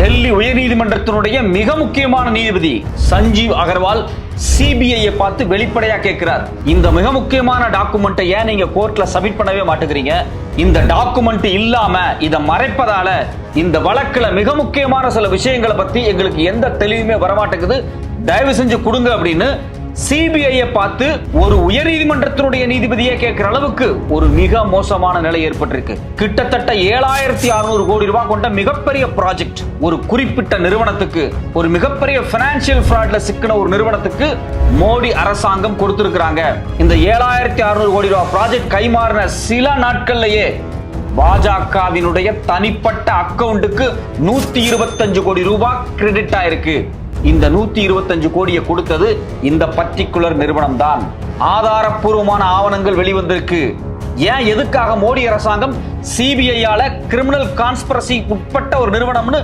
டெல்லி உயர்நீதிமன்றத்தினுடைய மிக முக்கியமான நீதிபதி சஞ்சீவ் அகர்வால் சிபிஐ பார்த்து வெளிப்படையா கேட்கிறார். இந்த மிக முக்கியமான டாக்குமெண்ட்டை ஏன் நீங்க கோர்ட்ல சப்மிட் பண்ணவே மாட்டேங்கிறீங்க? இந்த டாக்குமெண்ட் இல்லாம இத மறைப்பதால இந்த வழக்குல மிக முக்கியமான சில விஷயங்களை பத்தி எங்களுக்கு எந்த தெளிவுமே வரமாட்டேங்குது, தயவு செஞ்சு கொடுங்க அப்படின்னு சிபிஐ பார்த்து ஒரு உயர்நீதிமன்றத்தினுடைய நீதிபதியே கேட்கிற அளவுக்கு ஒரு மிக மோசமான நிலை ஏற்பட்டிருக்கு. கிட்டத்தட்ட 7600 கோடி ரூபாய் கொண்ட மிகப்பெரிய ப்ராஜெக்ட் ஒரு குறிப்பிட்ட நிறுவனத்துக்கு, ஒரு மிகப்பெரிய பைனான்சியல் ஃப்ராட்ல சிக்கின ஒரு நிறுவனத்துக்கு மோடி அரசாங்கம் கொடுத்திருக்காங்க. இந்த 7600 கோடி ரூபாய் ப்ராஜெக்ட் கைமாறின சில நாட்கள்லயே பாஜகவினுடைய தனிப்பட்ட அக்கவுண்டுக்கு 125 கோடி ரூபாய் கிரெடிட் ஆயிருக்கு. இந்த 125 கோடியை கொடுத்தது இந்த பர்டிகுலர் நிறுவனம் தான். ஆதாரப்பூர்வமான ஆவணங்கள் வெளிவந்திருக்கு. ஏன் எதுக்காக மோடி அரசாங்கம் சிபிஐயால கிரிமினல் கான்ஸ்பிரசி உட்பட்ட ஒரு நிறுவனம்னு